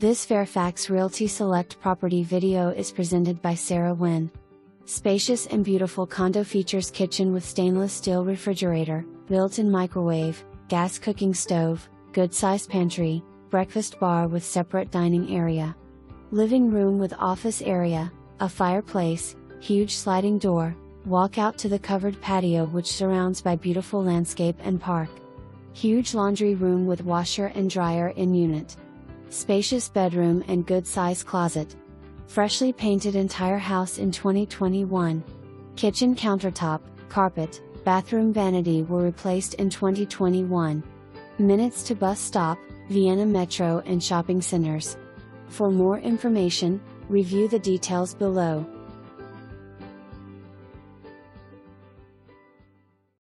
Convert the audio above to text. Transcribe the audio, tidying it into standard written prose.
This Fairfax Realty Select property video is presented by Nguyen. Spacious and beautiful condo features kitchen with stainless steel refrigerator, built-in microwave, gas cooking stove, good-sized pantry, breakfast bar with separate dining area. Living room with office area, a fireplace, huge sliding door, walk out to the covered patio which surrounds by beautiful landscape and park. Huge laundry room with washer and dryer in unit. Spacious bedroom and good-sized closet. Freshly painted entire house in 2021. Kitchen countertop, carpet, bathroom vanity were replaced in 2021. Minutes to bus stop, Vienna Metro and shopping centers. For more information, review the details below.